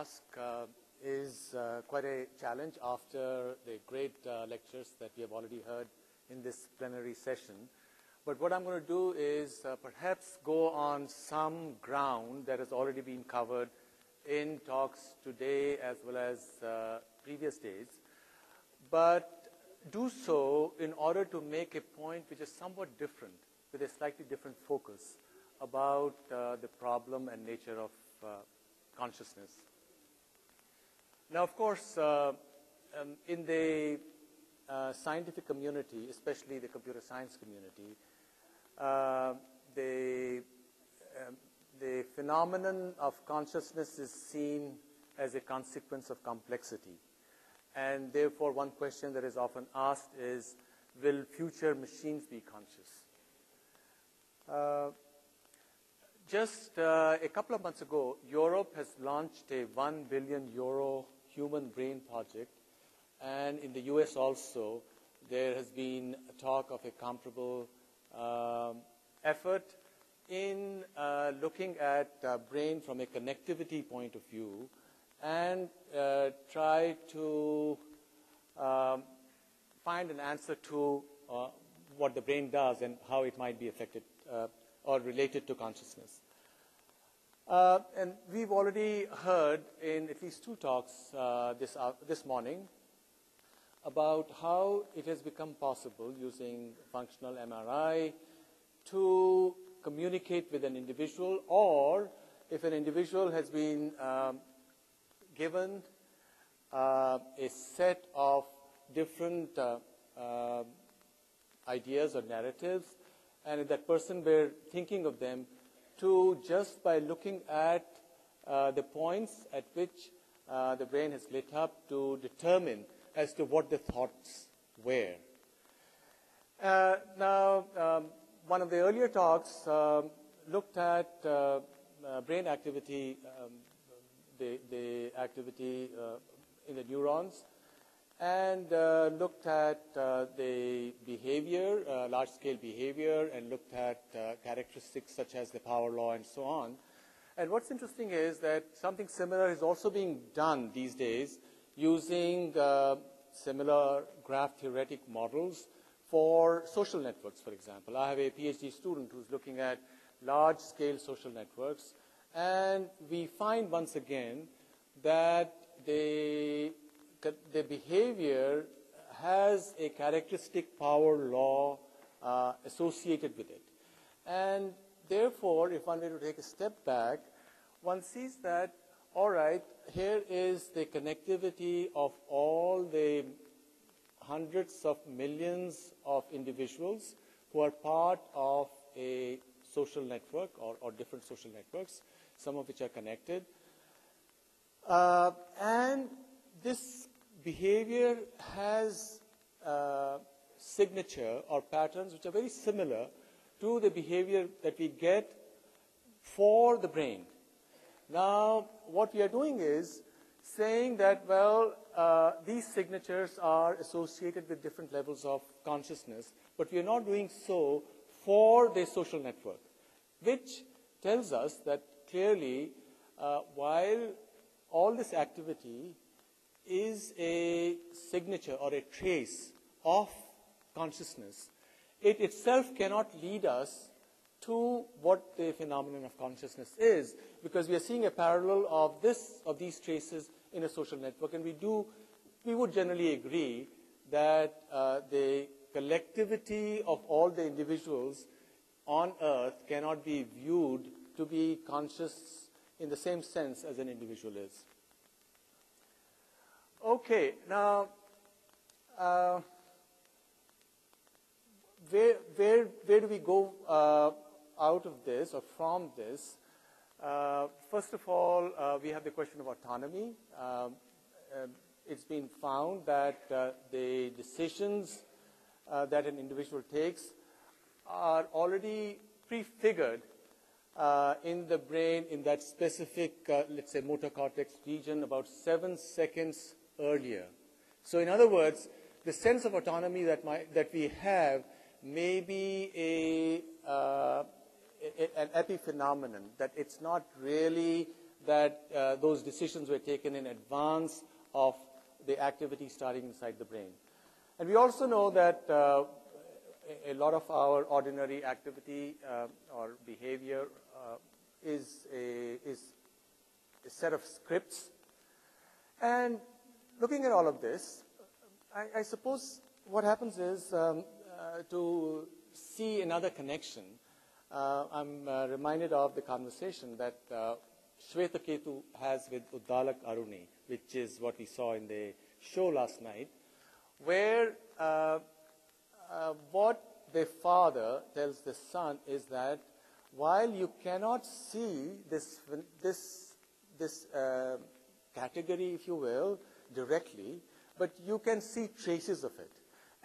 task is quite a challenge after the great lectures that we have already heard in this plenary session. But what I'm going to do is perhaps go on some ground that has already been covered in talks today as well as previous days, but do so in order to make a point which is somewhat different, with a slightly different focus about the problem and nature of consciousness. Now, of course, in the scientific community, especially the computer science community, the phenomenon of consciousness is seen as a consequence of complexity. And therefore, one question that is often asked is, will future machines be conscious? Just a couple of months ago, Europe has launched a €1 billion human brain project. And in the US also, there has been a talk of a comparable effort in looking at brain from a connectivity point of view and try to find an answer to what the brain does and how it might be affected or related to consciousness. And we've already heard in at least two talks this morning about how it has become possible using functional MRI to communicate with an individual, or if an individual has been given a set of different ideas or narratives, and if that person were thinking of them, to just by looking at the points at which the brain has lit up to determine as to what the thoughts were. Now, one of the earlier talks looked at brain activity, the activity in the neurons, and looked at the behavior, large-scale behavior, and looked at characteristics such as the power law and so on. And what's interesting is that something similar is also being done these days using similar graph theoretic models for social networks, for example. I have a PhD student who's looking at large-scale social networks, and we find once again that the behavior has a characteristic power law associated with it. And therefore, if one were to take a step back, one sees that, all right, here is the connectivity of all the hundreds of millions of individuals who are part of a social network or different social networks, some of which are connected. And this behavior has signature or patterns which are very similar to the behavior that we get for the brain. Now, what we are doing is saying that, well, these signatures are associated with different levels of consciousness, but we are not doing so for the social network, which tells us that clearly, while all this activity is a signature or a trace of consciousness, it itself cannot lead us to what the phenomenon of consciousness is, because we are seeing a parallel of these traces in a social network, and we would generally agree that the collectivity of all the individuals on Earth cannot be viewed to be conscious in the same sense as an individual is. Okay, now, where do we go out of this or from this? First of all, we have the question of autonomy. It's been found that the decisions that an individual takes are already prefigured in the brain in that specific, let's say, motor cortex region about 7 seconds earlier. So in other words, the sense of autonomy that we have may be an epiphenomenon, that it's not really that those decisions were taken in advance of the activity starting inside the brain. And we also know that a lot of our ordinary activity or behavior is a set of scripts. And looking at all of this, I suppose what happens is to see another connection. I'm reminded of the conversation that Shwetaketu has with Uddalak Aruni, which is what we saw in the show last night, where what the father tells the son is that while you cannot see this category, if you will, directly, but you can see traces of it.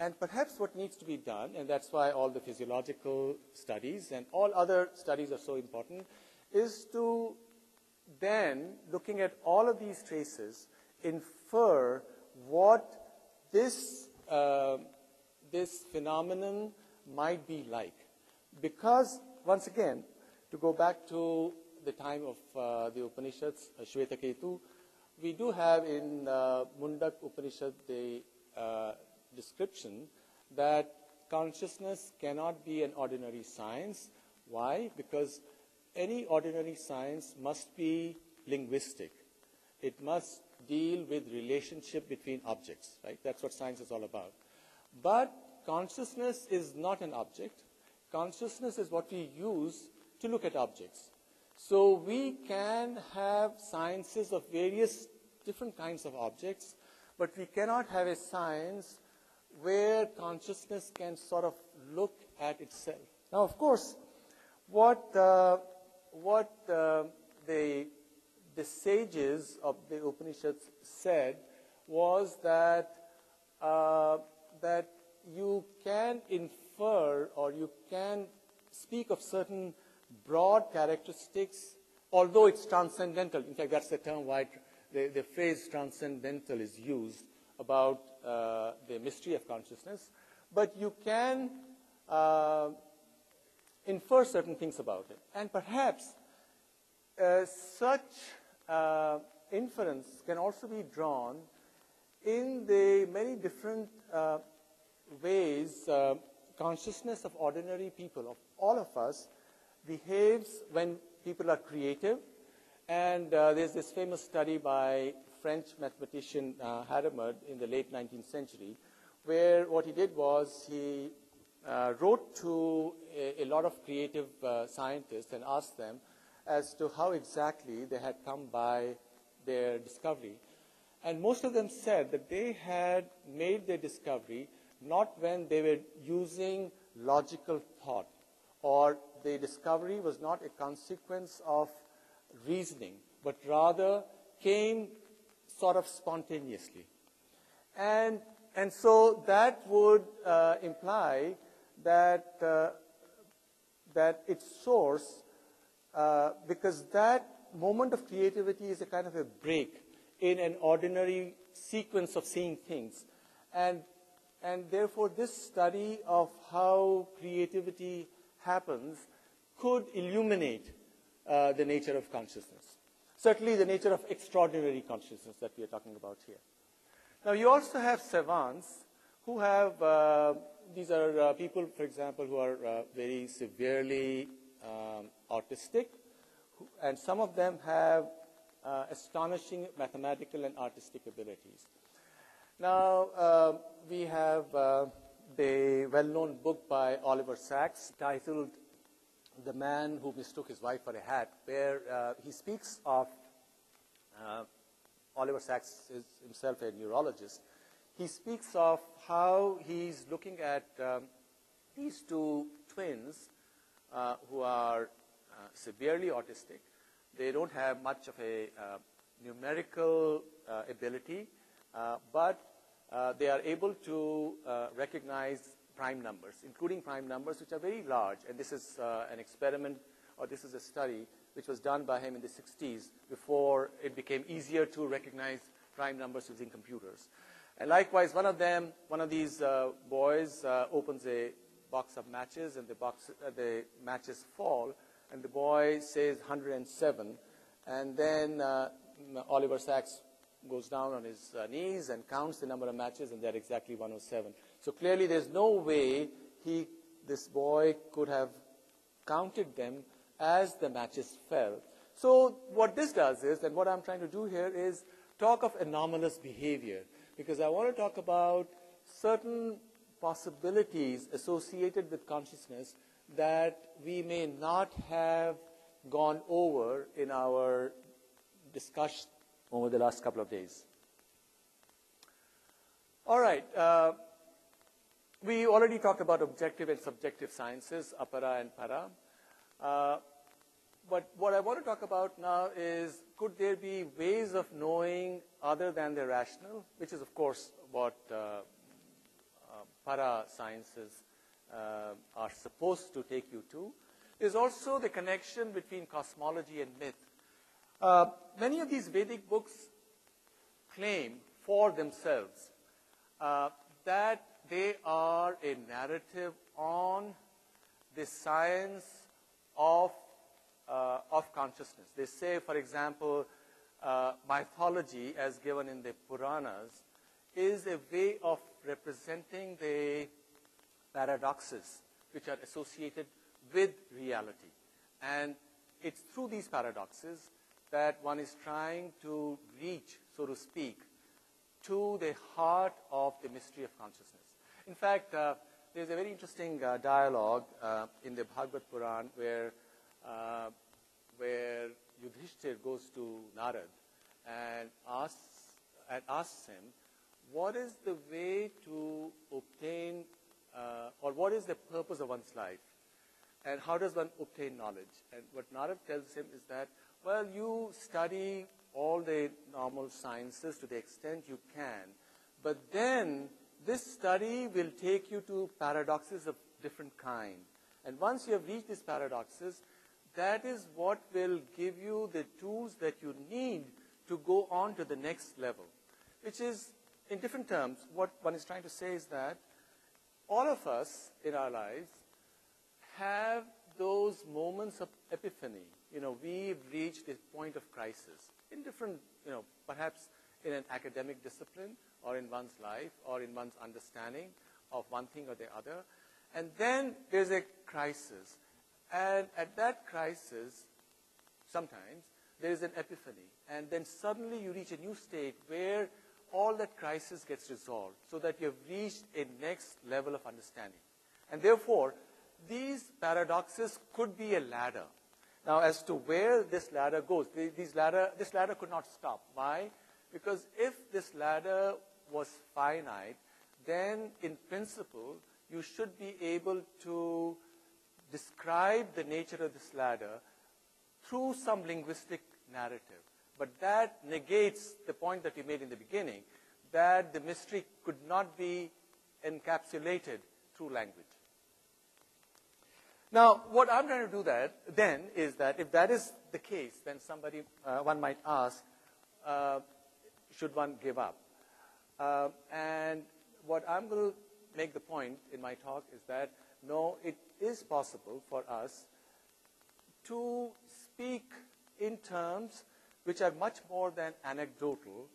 And perhaps what needs to be done, and that's why all the physiological studies and all other studies are so important, is to then, looking at all of these traces, infer what this phenomenon might be like. Because, once again, to go back to the time of the Upanishads, Shwetaketu, we do have in Mundak Upanishad the description that consciousness cannot be an ordinary science. Why? Because any ordinary science must be linguistic. It must deal with relationship between objects, right? That's what science is all about. But consciousness is not an object. Consciousness is what we use to look at objects. So we can have sciences of various different kinds of objects, but we cannot have a science where consciousness can sort of look at itself. Now, of course, what the sages of the Upanishads said was that that you can infer or you can speak of certain broad characteristics, although it's transcendental. In fact, that's the term why the phrase transcendental is used about the mystery of consciousness. But you can infer certain things about it. And perhaps such inference can also be drawn in the many different ways consciousness of ordinary people, of all of us, behaves when people are creative. And there's this famous study by French mathematician Hadamard in the late 19th century, where what he did was he wrote to a lot of creative scientists and asked them as to how exactly they had come by their discovery. And most of them said that they had made their discovery not when they were using logical thought, or the discovery was not a consequence of reasoning, but rather came sort of spontaneously. And so that would imply that that its source, because that moment of creativity is a kind of a break in an ordinary sequence of seeing things. And therefore, this study of how creativity happens could illuminate the nature of consciousness. Certainly the nature of extraordinary consciousness that we are talking about here. Now, you also have savants who have, these are people, for example, who are very severely autistic, and some of them have astonishing mathematical and artistic abilities. Now, we have the well-known book by Oliver Sacks titled The Man Who Mistook His Wife for a Hat, where he speaks of, Oliver Sacks is himself a neurologist, he speaks of how he's looking at these two twins who are severely autistic. They don't have much of a numerical ability, but they are able to recognize prime numbers, including prime numbers which are very large. And this is an experiment, or this is a study which was done by him in the 60s before it became easier to recognize prime numbers using computers. And likewise, one of these boys opens a box of matches, and the matches fall, and the boy says 107, And then Oliver Sacks goes down on his knees and counts the number of matches, and they're exactly 107. So clearly there's no way this boy could have counted them as the matches fell. So what this does is, and what I'm trying to do here is talk of anomalous behavior, because I want to talk about certain possibilities associated with consciousness that we may not have gone over in our discussion over the last couple of days. All right. We already talked about objective and subjective sciences, apara and para. But what I want to talk about now is, could there be ways of knowing other than the rational, which is, of course, what para-sciences are supposed to take you to. There's also the connection between cosmology and myth. Many of these Vedic books claim for themselves that they are a narrative on the science of consciousness. They say, for example, mythology, as given in the Puranas, is a way of representing the paradoxes which are associated with reality. And it's through these paradoxes that one is trying to reach, so to speak, to the heart of the mystery of consciousness. In fact, there's a very interesting dialogue in the Bhagavad Puran where Yudhishthir goes to Narad and asks him, what is the way to obtain, or what is the purpose of one's life? And how does one obtain knowledge? And what Narad tells him is that, well, you study all the normal sciences to the extent you can, but then this study will take you to paradoxes of different kind. And once you have reached these paradoxes, that is what will give you the tools that you need to go on to the next level. Which is, in different terms, what one is trying to say is that all of us in our lives have those moments of epiphany. We've reached a point of crisis in different, perhaps in an academic discipline or in one's life or in one's understanding of one thing or the other. And then there's a crisis. And at that crisis, sometimes, there is an epiphany. And then suddenly you reach a new state where all that crisis gets resolved so that you have reached a next level of understanding. And therefore, these paradoxes could be a ladder. Now, as to where this ladder goes, this ladder could not stop. Why? Because if this ladder was finite, then in principle, you should be able to describe the nature of this ladder through some linguistic narrative. But that negates the point that we made in the beginning, that the mystery could not be encapsulated through language. Now, what I'm trying to do then is that if that is the case, then one might ask, should one give up? And what I'm going to make the point in my talk is that, no, it is possible for us to speak in terms which are much more than anecdotal,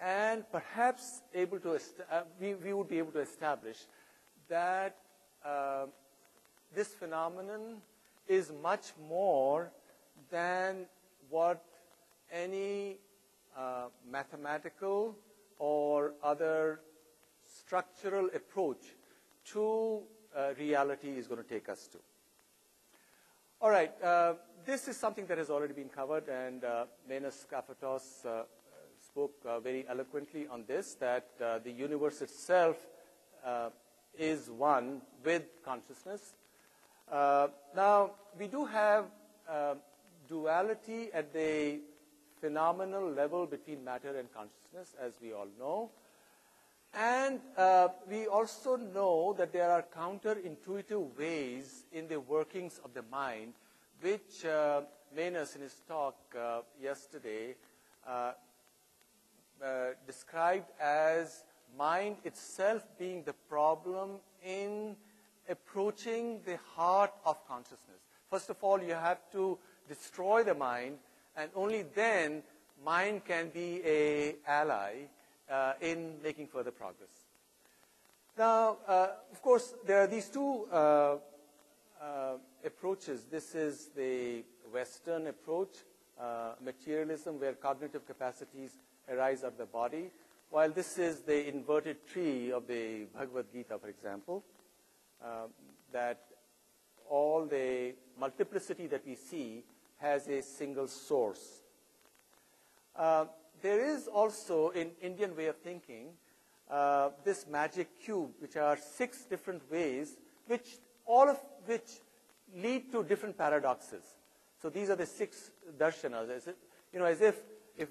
and perhaps we would be able to establish that this phenomenon is much more than what any mathematical or other structural approach to reality is going to take us to. All right, this is something that has already been covered, and Menas Kafatos spoke very eloquently on this, that the universe itself is one with consciousness. Now, we do have duality at the phenomenal level between matter and consciousness, as we all know. And we also know that there are counterintuitive ways in the workings of the mind, which Menas in his talk yesterday described as mind itself being the problem in approaching the heart of consciousness. First of all, you have to destroy the mind, and only then mind can be an ally in making further progress. Now, of course, there are these two approaches. This is the Western approach, materialism, where cognitive capacities arise out of the body, while this is the inverted tree of the Bhagavad Gita, for example, that all the multiplicity that we see has a single source. There is also, in Indian way of thinking, this magic cube, which are 6 different ways, all of which lead to different paradoxes. So these are the 6 darshanas. As if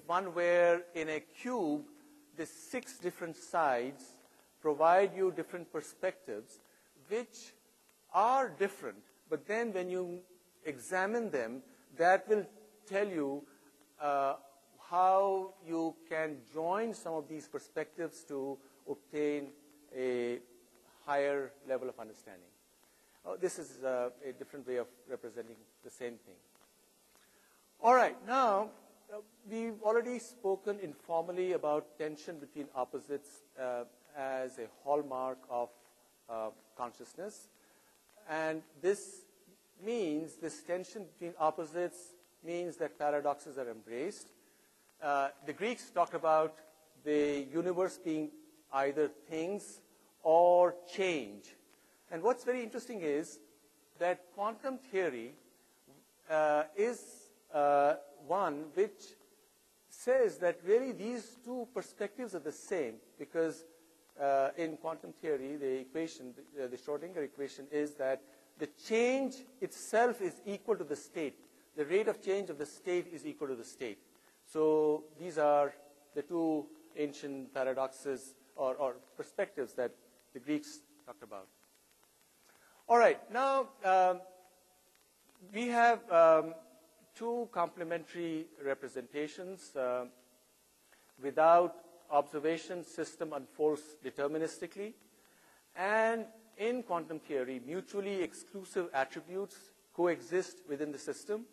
one were in a cube, the 6 different sides provide you different perspectives, which are different. But then when you examine them, that will tell you how you can join some of these perspectives to obtain a higher level of understanding. This is a different way of representing the same thing. All right, now we've already spoken informally about tension between opposites as a hallmark of consciousness. And this tension between opposites means that paradoxes are embraced. The Greeks talked about the universe being either things or change. And what's very interesting is that quantum theory is one which says that really these two perspectives are the same, because in quantum theory, the equation, the Schrodinger equation, is that the change itself is equal to the state. The rate of change of the state is equal to the state. So these are the two ancient paradoxes or perspectives that the Greeks talked about. All right, now we have two complementary representations. Without observation, system unfolds deterministically. And in quantum theory, mutually exclusive attributes coexist within the system,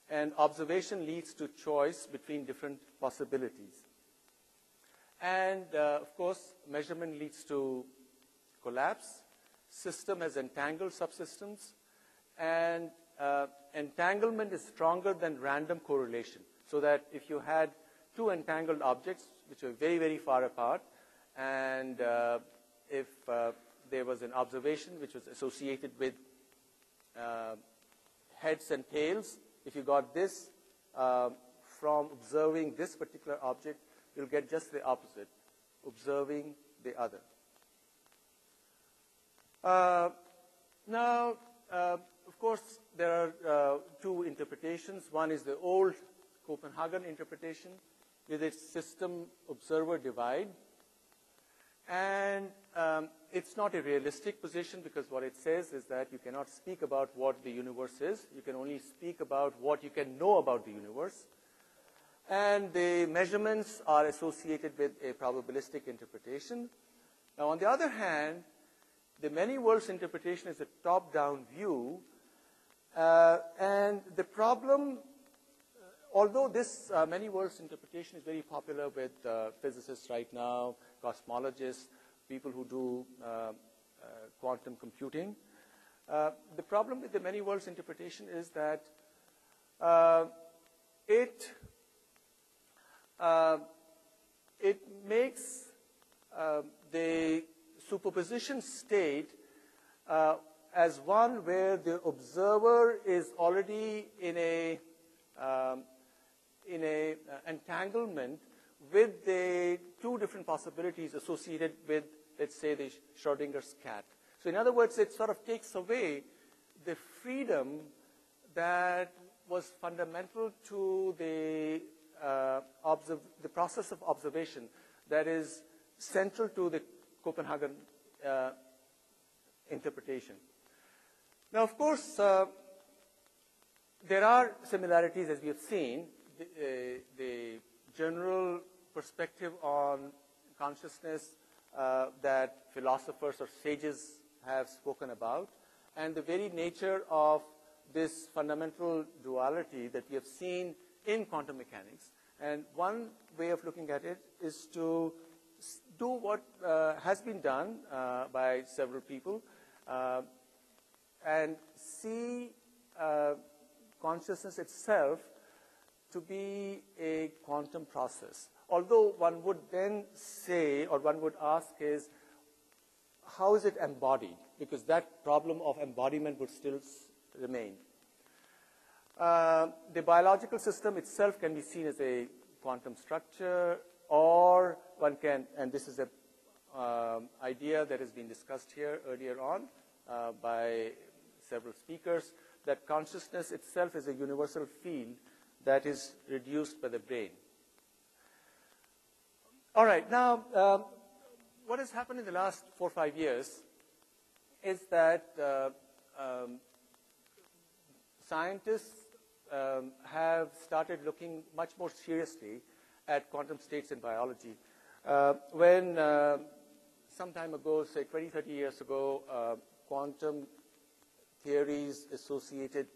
and observation leads to choice between different possibilities. And, of course, measurement leads to collapse. System has entangled subsystems, and entanglement is stronger than random correlation. So that if you had two entangled objects which were very, very far apart, and if there was an observation which was associated with heads and tails, if you got this from observing this particular object, you'll get just the opposite, observing the other. Now, of course, there are two interpretations. One is the old Copenhagen interpretation with its system-observer divide. And it's not a realistic position, because what it says is that you cannot speak about what the universe is. You can only speak about what you can know about the universe. And the measurements are associated with a probabilistic interpretation. Now, on the other hand, the many worlds interpretation is a top-down view. And the problem, although this many worlds interpretation is very popular with physicists right now, cosmologists, people who do quantum computing, the problem with the many worlds interpretation is that it makes the superposition state as one where the observer is already in a entanglement with the two different possibilities associated with, let's say, the Schrodinger's cat. So in other words, it sort of takes away the freedom that was fundamental to the process of observation that is central to the Copenhagen interpretation. Now, of course, there are similarities, as we have seen. The general perspective on consciousness that philosophers or sages have spoken about, and the very nature of this fundamental duality that we have seen in quantum mechanics. And one way of looking at it is to do what has been done by several people and see consciousness itself to be a quantum process. Although one would then say, or one would ask is, how is it embodied? Because that problem of embodiment would still remain. The biological system itself can be seen as a quantum structure, or one can, and this is an idea that has been discussed here earlier on by several speakers, that consciousness itself is a universal field that is reduced by the brain. All right, now, what has happened in the last 4 or 5 years is that scientists have started looking much more seriously at quantum states in biology. When some time ago, say 20, 30 years ago, quantum theories associated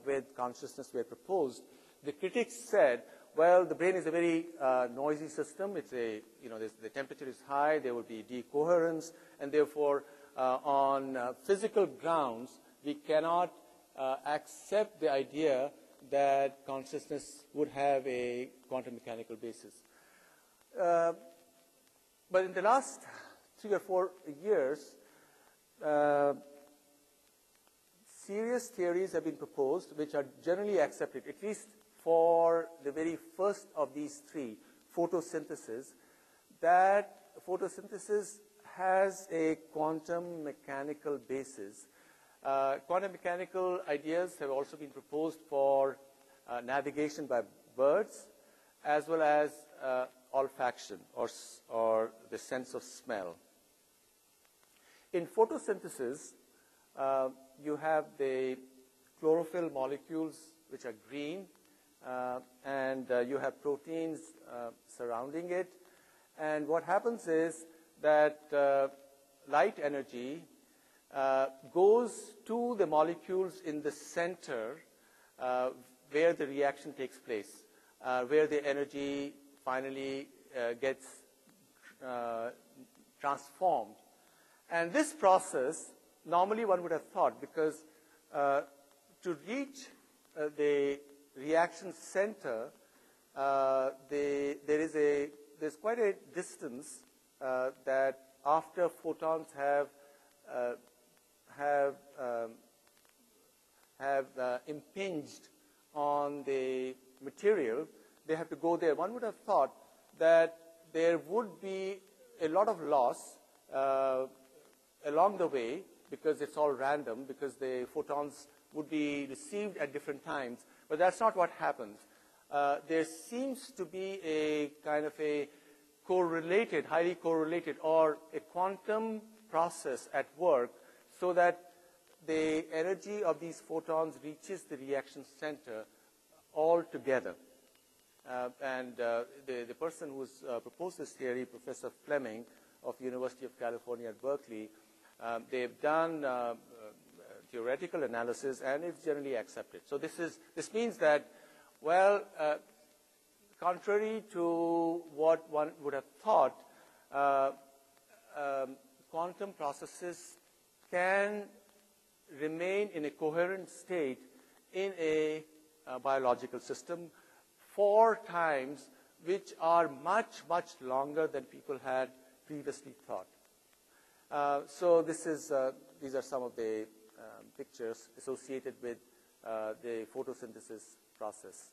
with consciousness were proposed, the critics said, well, the brain is a very noisy system. It's a, the temperature is high, there will be decoherence, and therefore, on physical grounds, we cannot accept the idea that consciousness would have a quantum mechanical basis. But in the last 3 or 4 years, serious theories have been proposed which are generally accepted, at least for the very first of these 3, photosynthesis, that photosynthesis has a quantum mechanical basis. Quantum mechanical ideas have also been proposed for navigation by birds, as well as olfaction, or the sense of smell. In photosynthesis, you have the chlorophyll molecules, which are green, and you have proteins surrounding it. And what happens is that light energy goes to the molecules in the center where the reaction takes place, where the energy finally gets transformed. And this process, normally one would have thought, because to reach the reaction center, there's quite a distance that after photons have impinged on the material, they have to go there. One would have thought that there would be a lot of loss along the way, because it's all random, because the photons would be received at different times. But that's not what happens. There seems to be a kind of a correlated, highly correlated, or a quantum process at work, so that the energy of these photons reaches the reaction center all together. And the person who's proposed this theory, Professor Fleming of University of California at Berkeley, they've done theoretical analysis, and it's generally accepted. So this means that, well, contrary to what one would have thought, quantum processes can remain in a coherent state in a biological system for times which are much, much longer than people had previously thought. So these are some of the pictures associated with the photosynthesis process.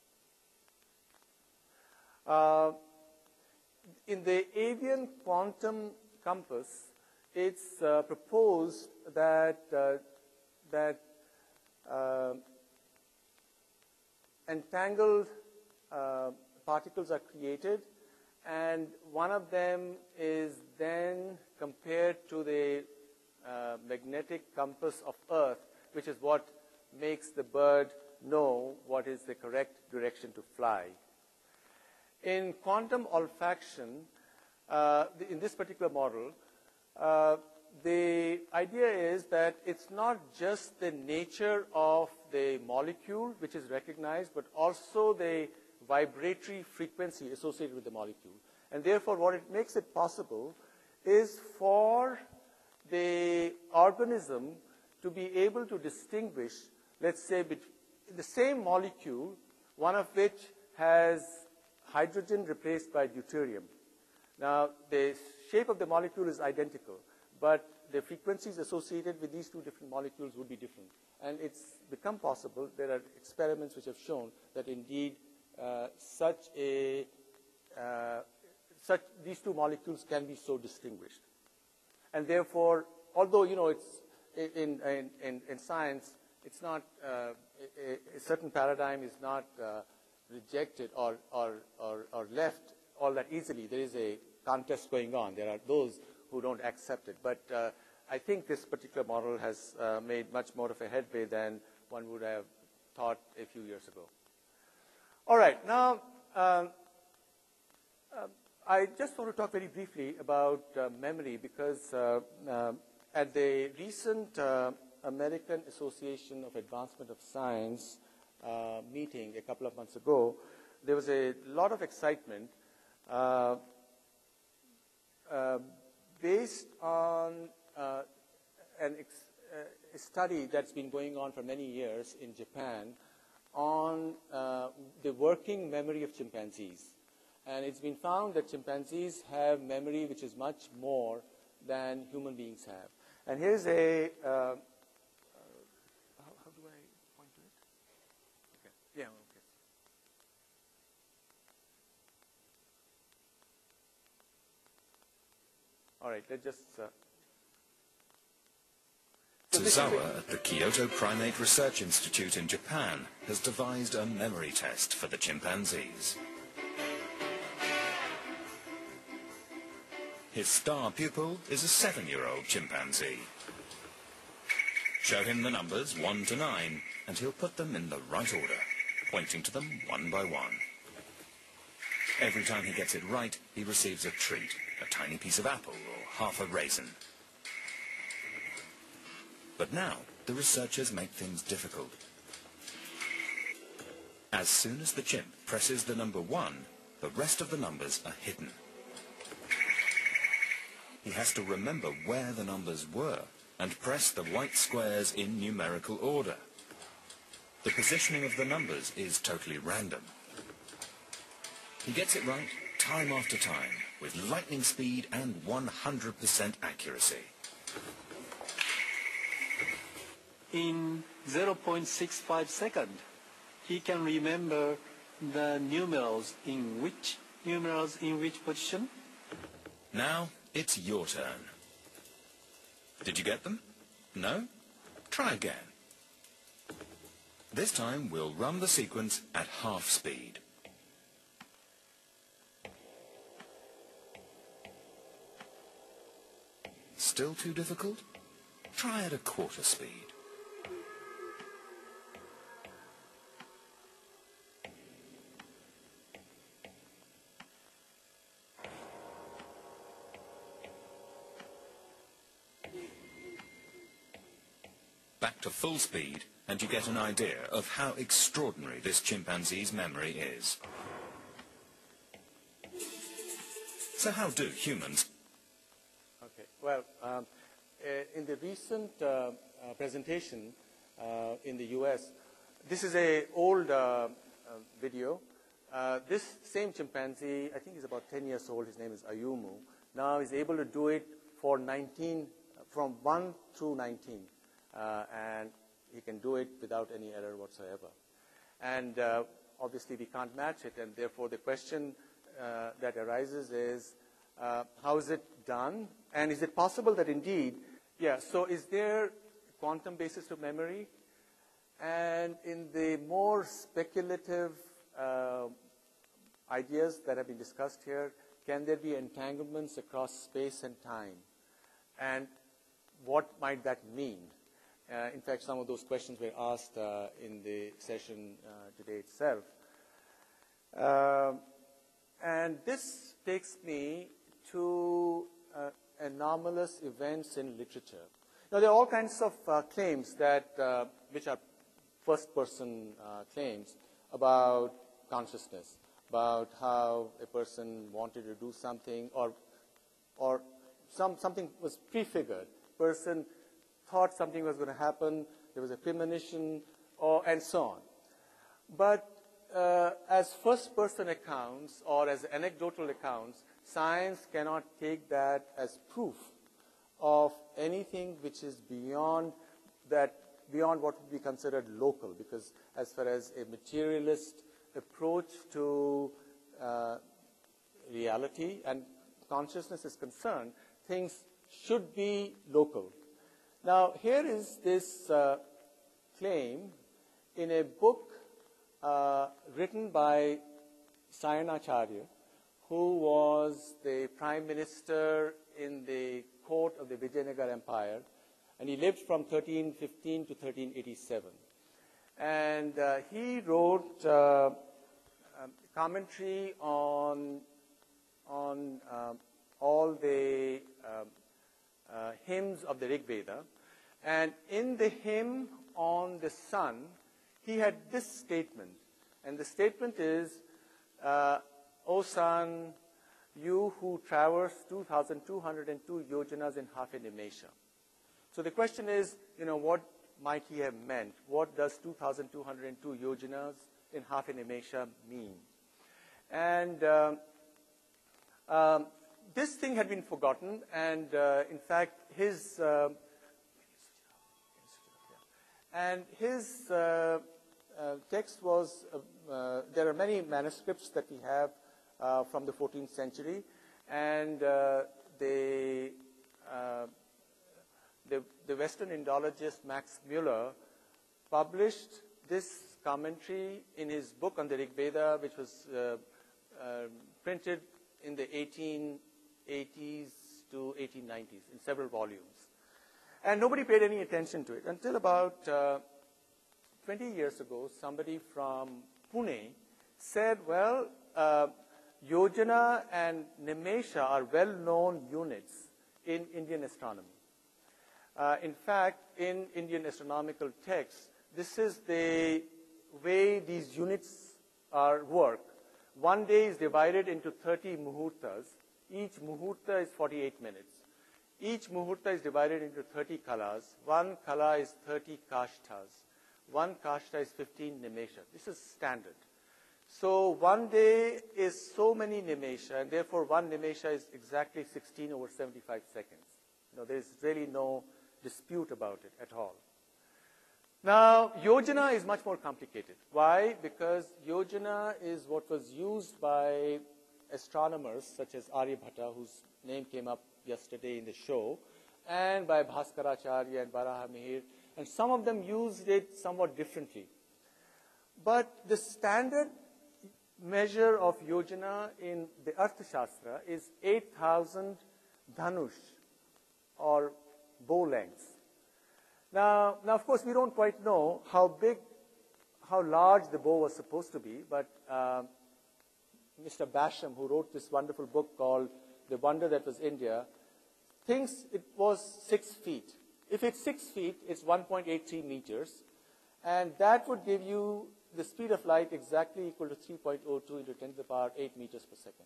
In the avian quantum compass, it's proposed that entangled particles are created, and one of them is then compared to the magnetic compass of Earth, which is what makes the bird know what is the correct direction to fly. In quantum olfaction, in this particular model, the idea is that it's not just the nature of the molecule which is recognized, but also the vibratory frequency associated with the molecule. And therefore, what it makes it possible is for the organism to be able to distinguish, let's say, the same molecule, one of which has hydrogen replaced by deuterium. Now, the shape of the molecule is identical, but the frequencies associated with these two different molecules would be different. And it's become possible, there are experiments which have shown that indeed these two molecules can be so distinguished. And therefore, although, it's in science, it's not, a certain paradigm is not rejected or left all that easily. There is a contest going on. There are those who don't accept it. But I think this particular model has made much more of a headway than one would have thought a few years ago. All right, now I just want to talk very briefly about memory because at the recent American Association of Advancement of Science meeting a couple of months ago, there was a lot of excitement based on a study that's been going on for many years in Japan on the working memory of chimpanzees. And it's been found that chimpanzees have memory which is much more than human beings have. And here's a, how do I point to it? Okay. Yeah, okay. All right, let's just... Tsuzawa at the Kyoto Primate Research Institute in Japan has devised a memory test for the chimpanzees. His star pupil is a 7-year-old chimpanzee. Show him the numbers 1 to 9, and he'll put them in the right order, pointing to them one by one. Every time he gets it right, he receives a treat, a tiny piece of apple or half a raisin. But now, the researchers make things difficult. As soon as the chimp presses the number 1, the rest of the numbers are hidden. He has to remember where the numbers were and press the white squares in numerical order. The positioning of the numbers is totally random. He gets it right time after time with lightning speed and 100% accuracy. In 0.65 seconds, he can remember the numerals in which position. Now it's your turn. Did you get them? No? Try again. This time we'll run the sequence at half speed. Still too difficult? Try at a quarter speed. Back to full speed, and you get an idea of how extraordinary this chimpanzee's memory is. So how do humans? Okay, well, in the recent presentation in the US, this is an old video. This same chimpanzee, I think he's about 10 years old, his name is Ayumu, now is able to do it for 19, from 1 through 19. And he can do it without any error whatsoever. And obviously we can't match it, and therefore the question that arises is, how is it done? And is it possible that indeed, so is there a quantum basis to memory? And in the more speculative ideas that have been discussed here, can there be entanglements across space and time? And what might that mean? In fact, some of those questions were asked in the session today itself. And this takes me to anomalous events in literature. Now, there are all kinds of claims that which are first-person claims about consciousness, about how a person wanted to do something, or something was prefigured. Person thought something was going to happen, there was a premonition, and so on. But as first-person accounts or as anecdotal accounts, science cannot take that as proof of anything which is beyond what would be considered local, because as far as a materialist approach to reality and consciousness is concerned, things should be local. Now, here is this claim in a book written by Sayanacharya, who was the prime minister in the court of the Vijayanagar Empire, and he lived from 1315 to 1387. And he wrote commentary on all the hymns of the Rig Veda. And in the hymn on the sun, he had this statement. And the statement is, O sun, you who traverse 2,202 yojanas in half a nimesha. So the question is, what might he have meant? What does 2,202 yojanas in half a nimesha mean? And this thing had been forgotten, and in fact, his text was, there are many manuscripts that we have from the 14th century, and the Western Indologist Max Muller published this commentary in his book on the Rig Veda, which was printed in the 1880s to 1890s in several volumes. And nobody paid any attention to it until about 20 years ago. Somebody from Pune said, well, yojana and nimesha are well-known units in Indian astronomy. In fact, in Indian astronomical texts, this is the way these units work. One day is divided into 30 muhurtas. Each muhurta is 48 minutes. Each muhurta is divided into 30 kalas. One kala is 30 kashtas. One kashta is 15 nimesha. This is standard. So one day is so many nimesha, and therefore one nimesha is exactly 16 over 75 seconds. There's really no dispute about it at all. Now, yojana is much more complicated. Why? Because yojana is what was used by astronomers such as Aryabhatta, whose name came up yesterday in the show, and by Bhaskaracharya and Varahamihir, and some of them used it somewhat differently. But the standard measure of yojana in the Arthashastra is 8,000 dhanush, or bow lengths. Now, of course, we don't quite know how large the bow was supposed to be, but Mr. Basham, who wrote this wonderful book called The Wonder That Was India, thinks it was 6 feet. If it's 6 feet, it's 1.83 meters, and that would give you the speed of light exactly equal to 3.02 into 10 to the power 8 meters per second,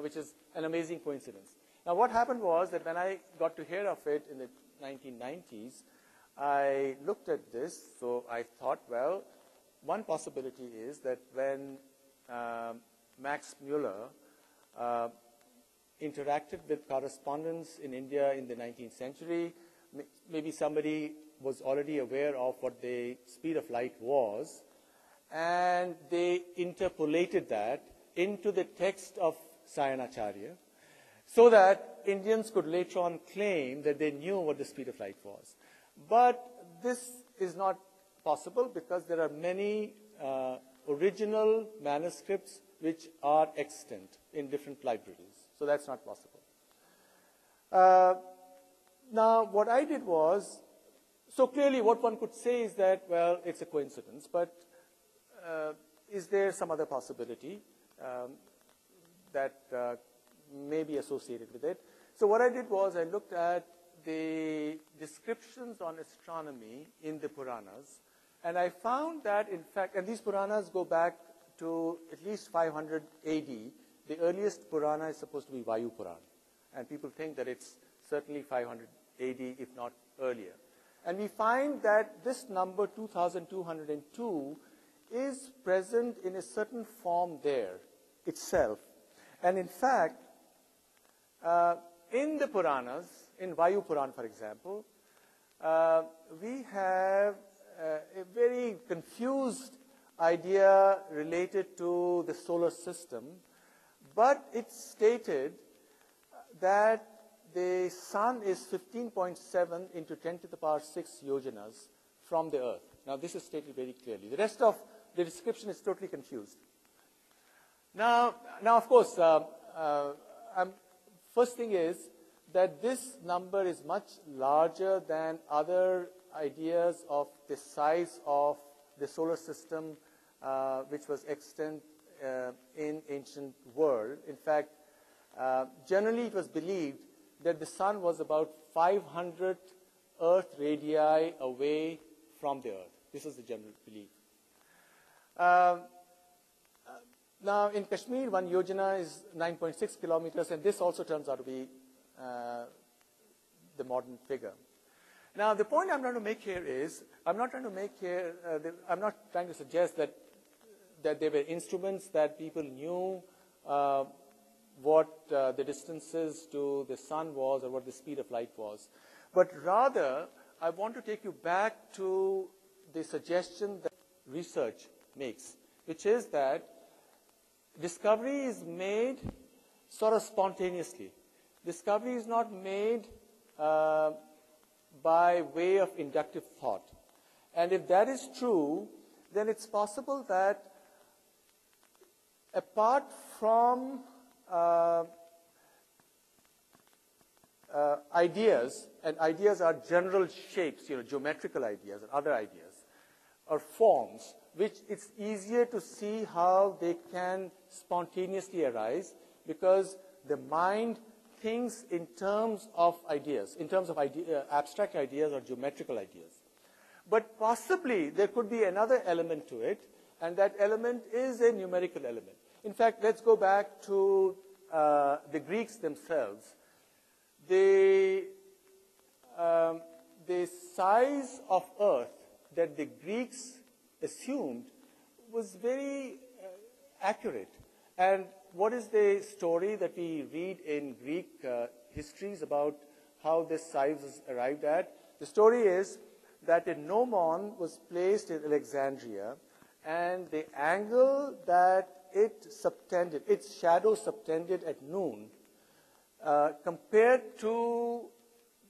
which is an amazing coincidence. Now, what happened was that when I got to hear of it in the 1990s, I looked at this, so I thought, well, one possibility is that when Max Muller interacted with correspondents in India in the 19th century, maybe somebody was already aware of what the speed of light was, and they interpolated that into the text of Sayanacharya, so that Indians could later on claim that they knew what the speed of light was. But this is not possible because there are many original manuscripts which are extant in different libraries. So that's not possible. Now, what I did was, so clearly what one could say is that, well, it's a coincidence, but is there some other possibility that may be associated with it? So what I did was I looked at the descriptions on astronomy in the Puranas, And I found that, in fact, and these Puranas go back to at least 500 AD. The earliest Purana is supposed to be Vayu Purana. And people think that it's certainly 500 AD, if not earlier. And we find that this number, 2202, is present in a certain form there itself. And in fact, in the Puranas, in Vayu Purana, for example, we have a very confused idea related to the solar system, but it's stated that the sun is 15.7 into 10 to the power 6 yojanas from the earth. Now, this is stated very clearly. The rest of the description is totally confused. Now of course, first thing is that this number is much larger than other ideas of the size of the solar system which was extant in ancient world. In fact, generally it was believed that the sun was about 500 Earth radii away from the Earth. This is the general belief. Now, in Kashmir, one yojana is 9.6 kilometers, and this also turns out to be the modern figure. Now, the point I'm trying to make here is, I'm not trying to suggest that there were instruments that people knew what the distances to the sun was or what the speed of light was. But rather, I want to take you back to the suggestion that research makes, which is that discovery is made sort of spontaneously. Discovery is not made by way of inductive thought. And if that is true, then it's possible that apart from ideas, and ideas are general shapes, geometrical ideas and other ideas, or forms, which it's easier to see how they can spontaneously arise because the mind thinks in terms of ideas, in terms of abstract ideas or geometrical ideas. But possibly there could be another element to it, and that element is a numerical element. In fact, let's go back to the Greeks themselves. The size of Earth that the Greeks assumed was very accurate. And what is the story that we read in Greek histories about how this size was arrived at? The story is that a gnomon was placed in Alexandria, and the angle that its shadow subtended at noon, compared to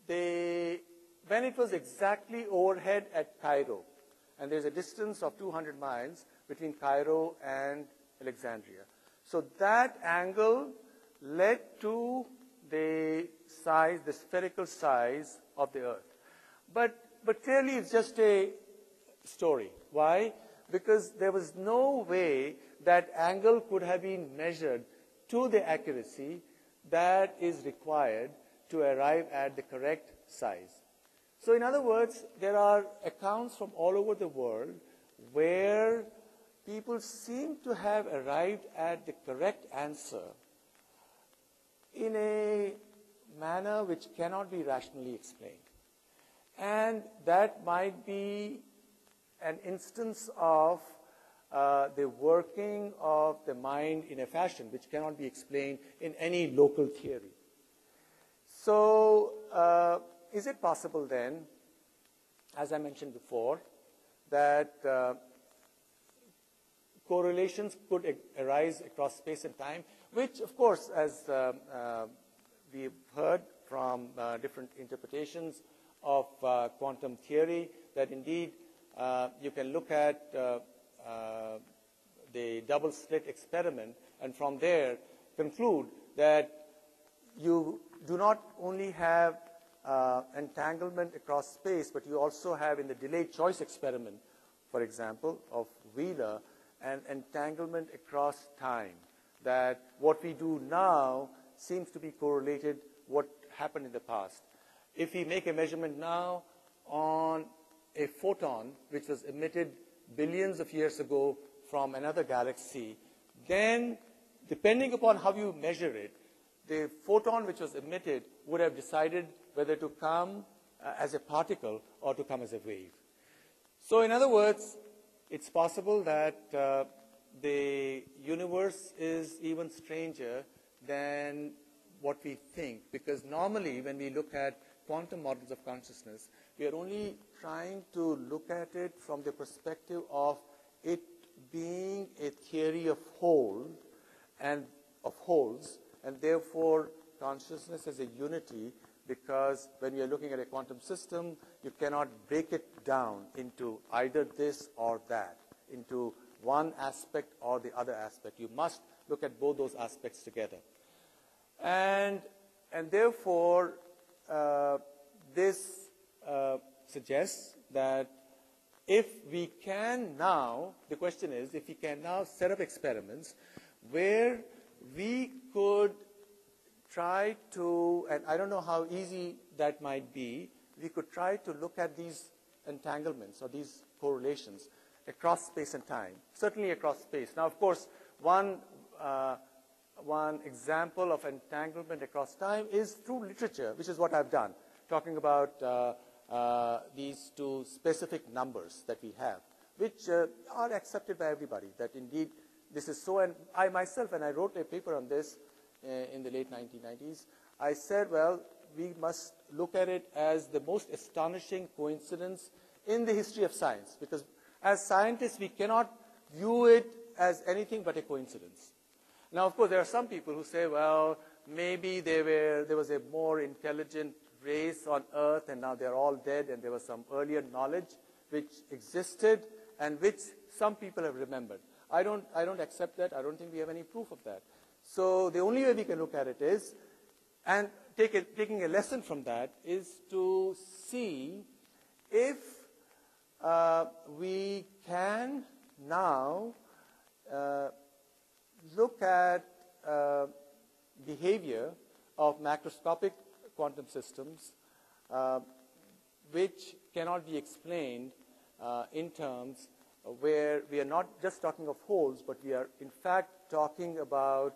when it was exactly overhead at Cairo. And there's a distance of 200 miles between Cairo and Alexandria. So that angle led to the spherical size of the Earth. But clearly it's just a story. Why? Because there was no way that angle could have been measured to the accuracy that is required to arrive at the correct size. So in other words, there are accounts from all over the world where people seem to have arrived at the correct answer in a manner which cannot be rationally explained. And that might be an instance of the working of the mind in a fashion which cannot be explained in any local theory. So, is it possible then, as I mentioned before, that correlations could arise across space and time, which, of course, as we've heard from different interpretations of quantum theory, that indeed you can look at the double slit experiment and from there conclude that you do not only have entanglement across space, but you also have in the delayed choice experiment, for example, of Wheeler, an entanglement across time. That what we do now seems to be correlated what happened in the past. If we make a measurement now on a photon which was emitted billions of years ago from another galaxy, then depending upon how you measure it, the photon which was emitted would have decided whether to come as a particle or to come as a wave. So in other words, it's possible that the universe is even stranger than what we think, because normally when we look at quantum models of consciousness, we are only trying to look at it from the perspective of it being a theory of holes, and therefore consciousness as a unity, because when you are looking at a quantum system, you cannot break it down into either this or that, into one aspect or the other aspect. You must look at both those aspects together. And therefore, this suggests that if we can now, the question is, if we can now set up experiments where we could try to, and I don't know how easy that might be, we could try to look at these entanglements or these correlations across space and time, certainly across space. Now, of course, one example of entanglement across time is through literature, which is what I've done, talking about these two specific numbers that we have, which are accepted by everybody, that indeed this is so. And I myself, when I wrote a paper on this in the late 1990s, I said, well, we must look at it as the most astonishing coincidence in the history of science, because as scientists, we cannot view it as anything but a coincidence. Now, of course, there are some people who say, well, maybe there was a more intelligent race on Earth, and now they're all dead, and there was some earlier knowledge which existed and which some people have remembered. I don't accept that. I don't think we have any proof of that. So the only way we can look at it is, and taking a lesson from that, is to see if we can now look at behavior of macroscopic quantum systems which cannot be explained in terms where we are not just talking of holes, but we are in fact talking about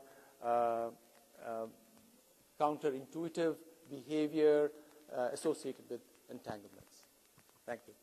counterintuitive behavior associated with entanglements. Thank you.